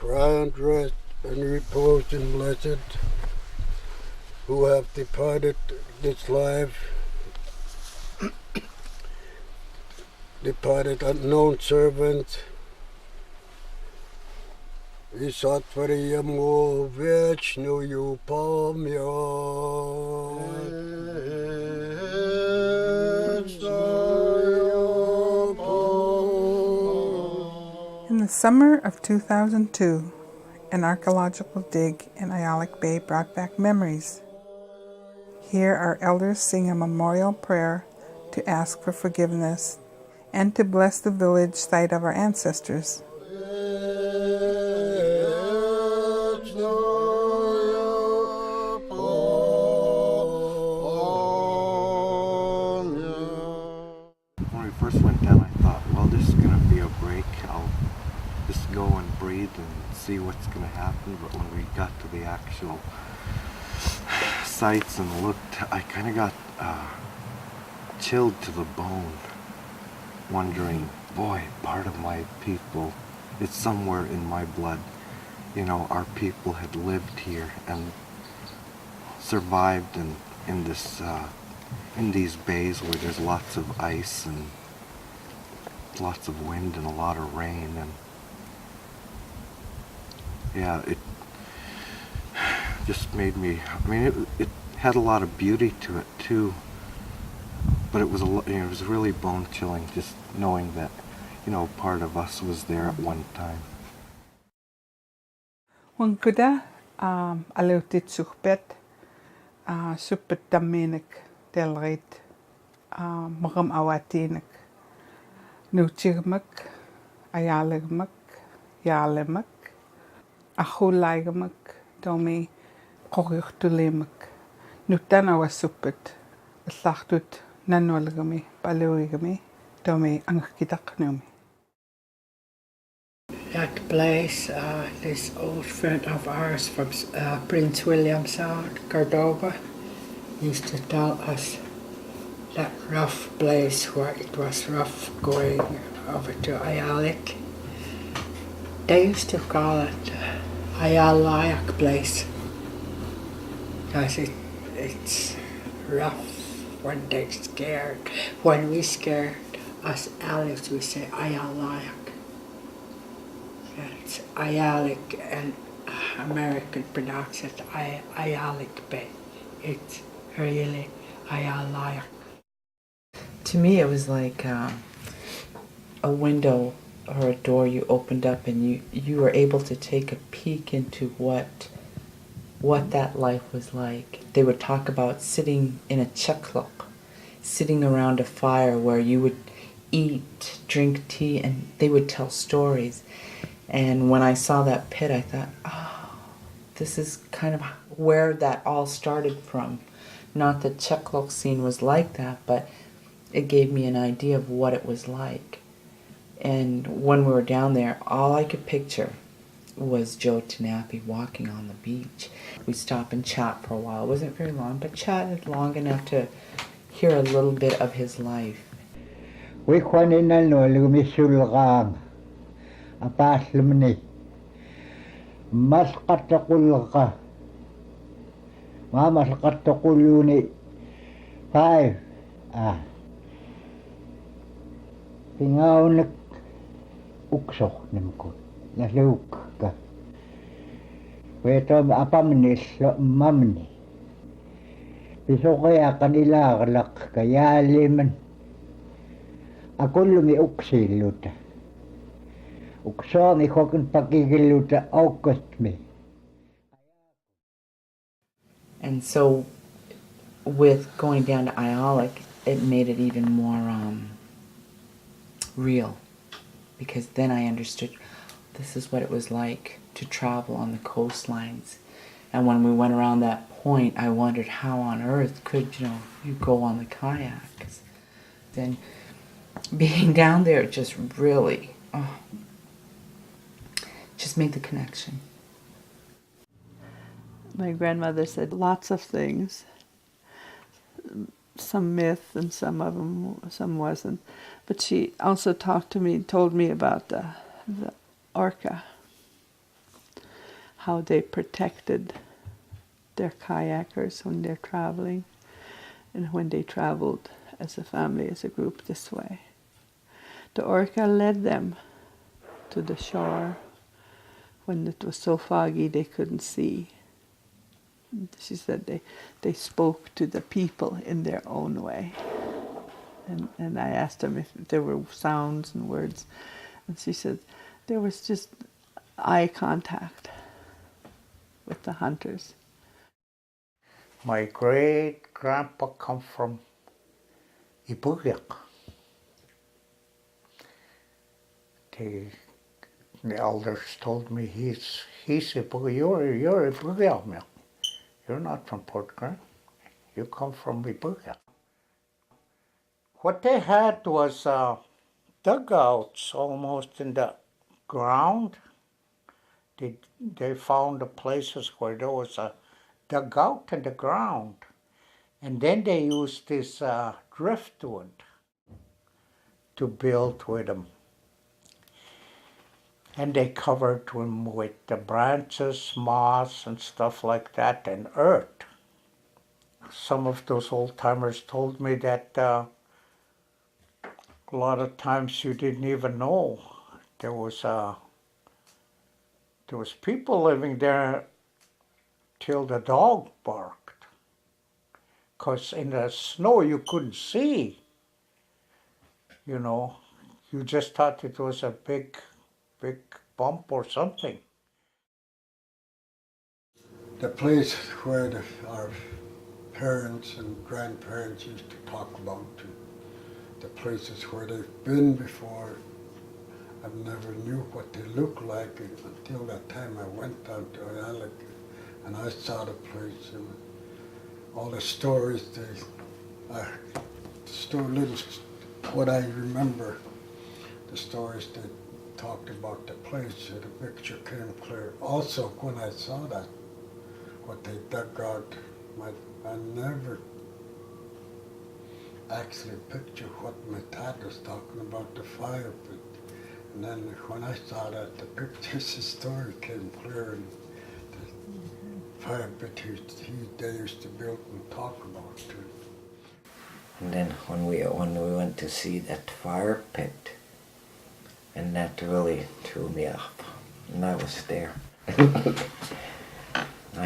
Grant rest and repose in blessed, who have departed this life, departed unknown servants. I satvariyamo vechnuyu pamya. In the summer of 2002, an archaeological dig in Ayalik Bay brought back memories. Here our elders sing a memorial prayer to ask for forgiveness and to bless the village site of our ancestors. When we first went down, I thought, well, this is going to be a break. I'll just go and breathe and see what's going to happen. But when we got to the actual sites and looked, I kind of got chilled to the bone, wondering, boy, part of my people, it's somewhere in my blood. You know, our people had lived here and survived in this in these bays where there's lots of ice and lots of wind and a lot of rain, and yeah, it just made me, I mean, it had a lot of beauty to it too, but it was it was really bone chilling just knowing that, you know, part of us was there at one time. Wankuda Alutiiq Sugpiaq Supet Daminik Delrit Magam Awatinik Nuchigmak Ayaligmak Yalimak Achulaigamak Domi Koryutulimak Nutana was Supet Lachtut Nanwalek Baluigami Domi Angkitaknumi. That place, this old friend of ours from Prince William Sound, Cordova, used to tell us that rough place where it was rough going over to Ayalik. They used to call it Ayalayak place because it's rough when they're scared. When we scared us Alex, we say Ayalayak. It's Ayalik, and American pronounce it Ayalik Bay. It's really Ayalayak. To me, it was like a window or a door you opened up, and you were able to take a peek into what that life was like. They would talk about sitting in a chaklok, sitting around a fire where you would eat, drink tea, and they would tell stories. And when I saw that pit, I thought, oh, this is kind of where that all started from. Not that Cheklok scene was like that, but it gave me an idea of what it was like. And when we were down there, all I could picture was Joe Tanapi walking on the beach. We stopped and chat for a while. It wasn't very long, but chatted long enough to hear a little bit of his life. We Apaslemni Maskatakulka Mamaskatakuluni 5 Pingaunik Uksok Nimkut Naslukka Wetom apamnis mamni Pisokaya kanila kalak kaya liman Akulumi uksiluta Uksomi kokun pakikiluta aukostmi. And so with going down to Ayalik, it made it even more real, because then I understood this is what it was like to travel on the coastlines. And when we went around that point, I wondered how on earth could you go on the kayaks. Then being down there just really just made the connection. My grandmother said lots of things, some myth and some wasn't. But she also told me about the orca. how they protected their kayakers when they're traveling and when they traveled as a family, as a group this way. The orca led them to the shore when it was so foggy they couldn't see. She said they spoke to the people in their own way. And I asked them if there were sounds and words. And she said there was just eye contact with the hunters. My great-grandpa come from Ipugiaq. The elders told me he's Ipugiaq. You're Ipugiaq, man. You're not from Port Grant. You come from Ipugiaq. What they had was dugouts almost in the ground. They found the places where there was a dugout in the ground. And then they used this driftwood to build with them. And they covered them with the branches, moss, and stuff like that, and earth. Some of those old-timers told me that a lot of times you didn't even know there was people living there till the dog barked. 'Cause in the snow you couldn't see. You know, you just thought it was a big bump or something. The place where our parents and grandparents used to talk about, the places where they've been before, I never knew what they looked like until that time I went down to Alutiiq and I saw the place and all the stories what I remember, the stories they talked about the place, the picture came clear. Also, when I saw that, what they dug out, I never actually pictured what my dad was talking about, the fire pit. And then when I saw that, the pictures, the story came clear, and the fire pit they used to build and talk about too. And then when we went to see that fire pit, and that really threw me off. And I was there.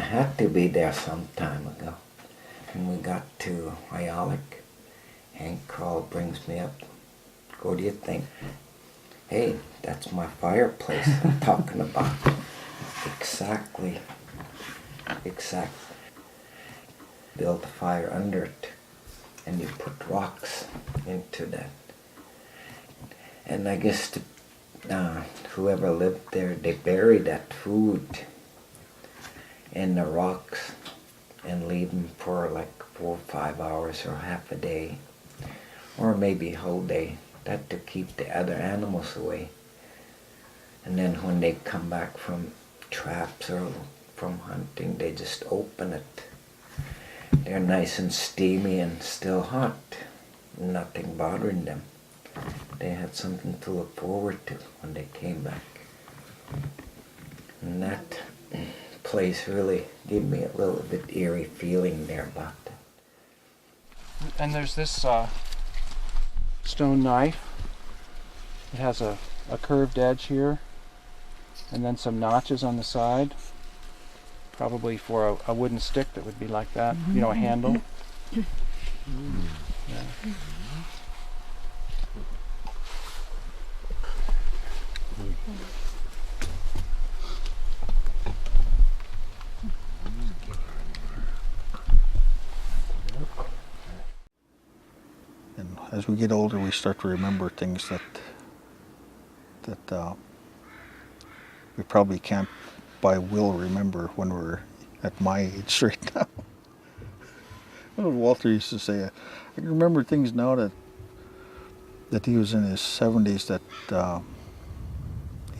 I had to be there some time ago. And we got to Ayalik. Hank Crawl brings me up. What do you think? Hey, that's my fireplace I'm talking about. Exactly. Build a fire under it. And you put rocks into that. And I guess whoever lived there, they bury that food in the rocks and leave them for like 4 or 5 hours or half a day, or maybe a whole day. That to keep the other animals away. And then when they come back from traps or from hunting, they just open it. They're nice and steamy and still hot. Nothing bothering them. They had something to look forward to when they came back. And that place really gave me a little bit eerie feeling there about that. And there's this stone knife. It has a curved edge here, and then some notches on the side, probably for a wooden stick that would be like that, you know, a handle. Yeah. And as we get older, we start to remember things that we probably can't by will remember when we're at my age right now. What Walter used to say, I can remember things now that he was in his 70s that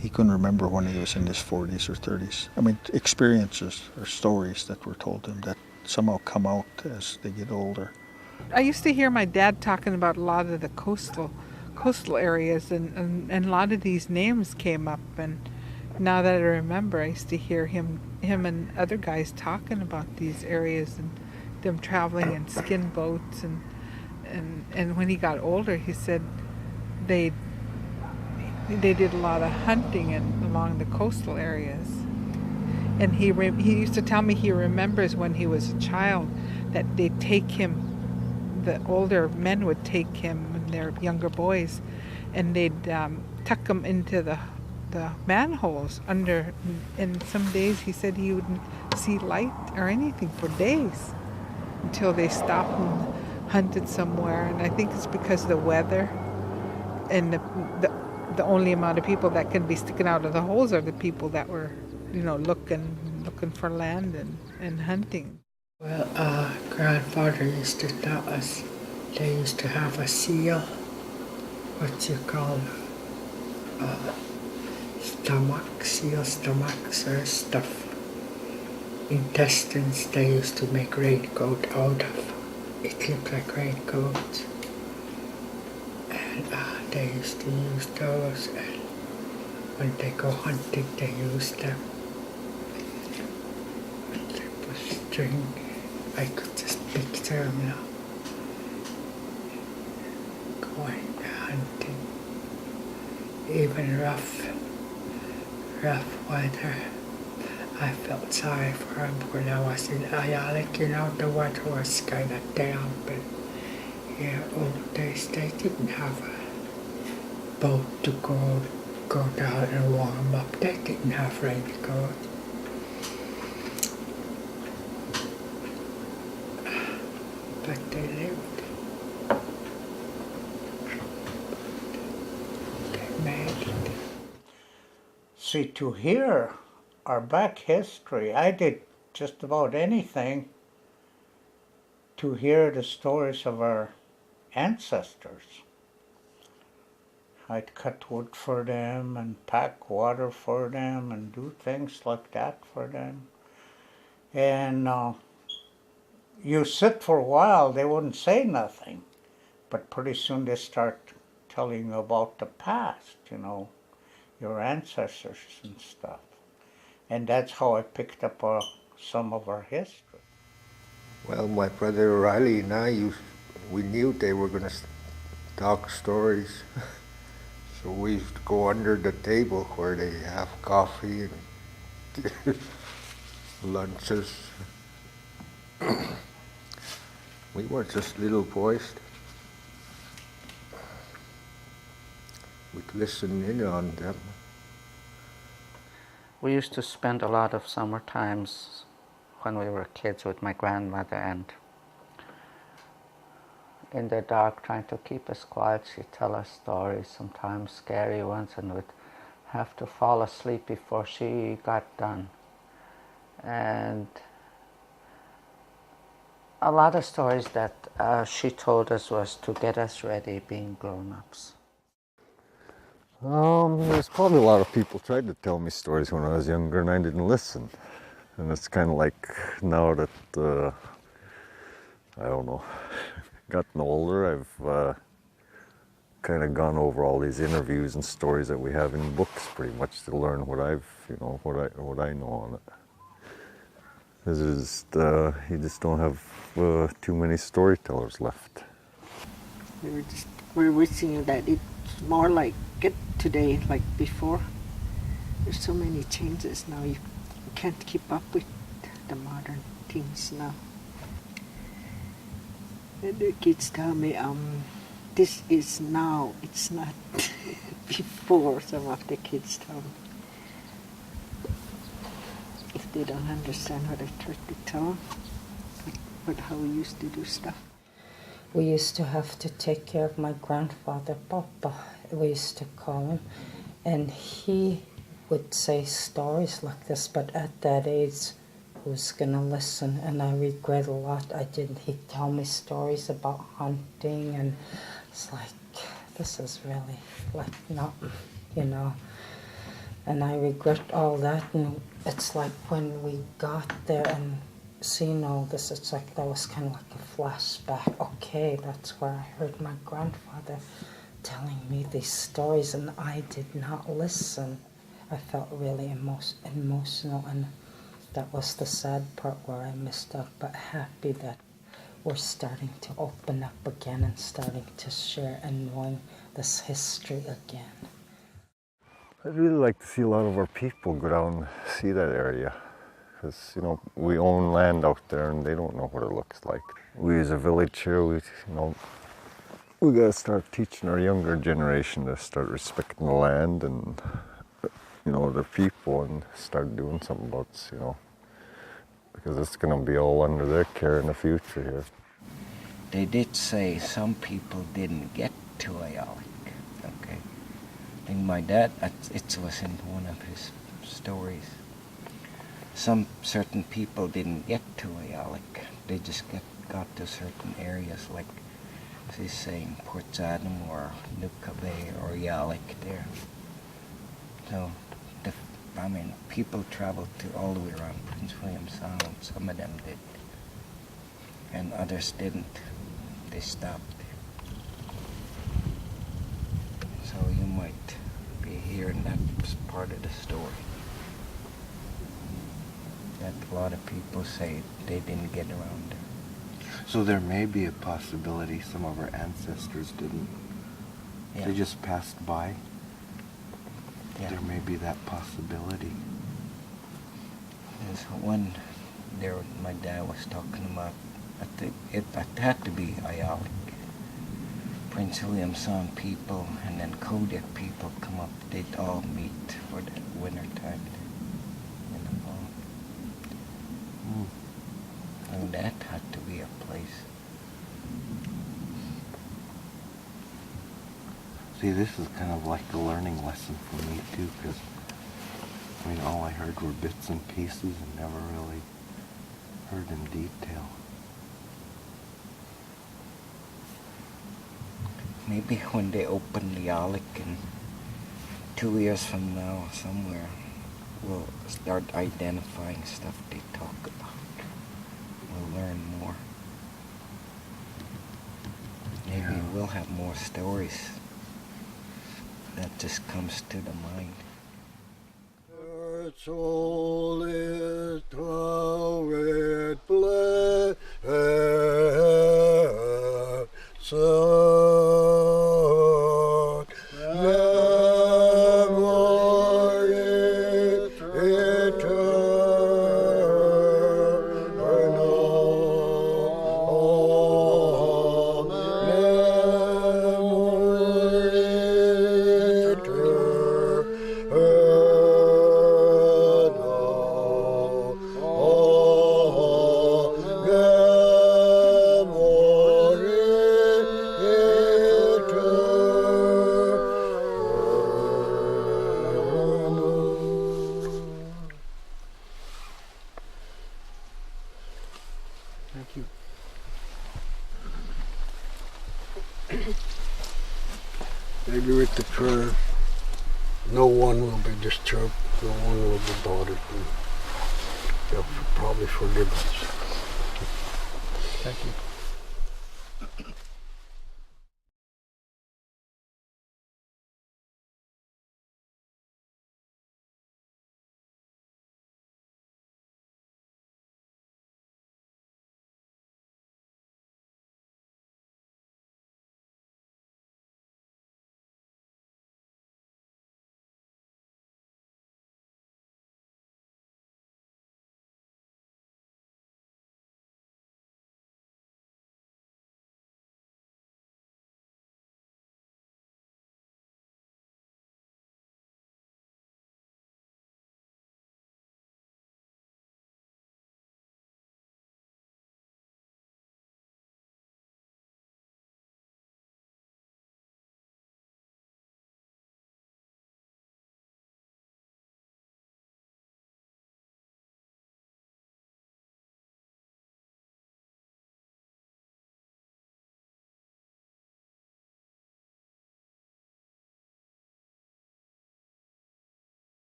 he couldn't remember when he was in his 40s or 30s. I mean, experiences or stories that were told him that somehow come out as they get older. I used to hear my dad talking about a lot of the coastal areas, and a lot of these names came up, and now that I remember, I used to hear him and other guys talking about these areas and them traveling in skin boats and when he got older, he said they did a lot of hunting along the coastal areas. And he used to tell me he remembers when he was a child that they'd take him, the older men would take him and their younger boys, and they'd tuck him into the manholes under, and some days he said he wouldn't see light or anything for days until they stopped and hunted somewhere. And I think it's because of the weather, and the only amount of people that can be sticking out of the holes are the people that were, looking for land and hunting. Well, grandfather used to tell us they used to have a seal, what you call seal stomachs or stuff, intestines they used to make raincoat out of. It looked like raincoats. And they used to use those, and when they go hunting they use them. They put string, I could just picture them now. Going hunting, even rough weather. I felt sorry for him when I was in Alutiiq, the weather was kind of down, but yeah, old days they didn't have a boat to go down and warm up. They didn't have raincoat. But they lived. They made it. See, to hear our back history, I did just about anything to hear the stories of our ancestors. I'd cut wood for them and pack water for them and do things like that for them. And you sit for a while, they wouldn't say nothing, but pretty soon they start telling you about the past, your ancestors and stuff. And that's how I picked up some of our history. Well, my brother Riley and I, we knew they were going to talk stories. So we used to go under the table where they have coffee and lunches. We were just little boys. We'd listen in on them. We used to spend a lot of summer times when we were kids with my grandmother, and in the dark trying to keep us quiet, she'd tell us stories, sometimes scary ones, and we'd have to fall asleep before she got done. And a lot of stories that she told us was to get us ready being grown-ups. There's probably a lot of people tried to tell me stories when I was younger and I didn't listen. And it's kind of like now that, I don't know, gotten older, I've kind of gone over all these interviews and stories that we have in books pretty much to learn what what I know on it. Because you just don't have too many storytellers left. We're wishing that it's more like it today, like before. There's so many changes now. You can't keep up with the modern things now. And the kids tell me, this is now, it's not before, some of the kids tell me. If they don't understand what I try to tell them, but how we used to do stuff. We used to have to take care of my grandfather, Papa, we used to call him, and he would say stories like this, but at that age, who's gonna listen? And I regret a lot I didn't. He'd tell me stories about hunting, and it's like, this is really like not, and I regret all that. And it's like when we got there and seen all this, it's like that was kind of like a flashback. Okay, that's where I heard my grandfather telling me these stories, and I did not listen. I felt really emotional, and that was the sad part where I missed out, but happy that we're starting to open up again and starting to share and knowing this history again. I'd really like to see a lot of our people go down and see that area, because we own land out there and they don't know what it looks like. We as a village here, we gotta start teaching our younger generation to start respecting the land and the people, and start doing something about this, because it's gonna be all under their care in the future here. They did say some people didn't get to Ayalik, okay? I think my dad, it was in one of his stories. Some certain people didn't get to Ayalik. They just got to certain areas, like he's saying Port Adam or Nuka Bay or Ayalik there. So, people traveled to all the way around Prince William Sound. Some of them did, and others didn't. They stopped. So you might be hearing that part of the story. That a lot of people say they didn't get around there. So there may be a possibility some of our ancestors didn't. Yeah. They just passed by. Yeah. There may be that possibility. There's one there my dad was talking about. I think it had to be Ayalik. Prince William Sound people and then Kodiak people come up. They'd all meet for the winter time in the fall. And that had to be a place. See, this is kind of like a learning lesson for me too, because all I heard were bits and pieces and never really heard in detail. Maybe when they open the Ayalik in 2 years from now somewhere, we'll start identifying stuff they talk about. We'll learn more. Maybe we'll have more stories. That just comes to the mind. Soul is Thank you. Maybe with the prayer, no one will be disturbed, no one will be bothered, and they'll probably forgive us. Thank you.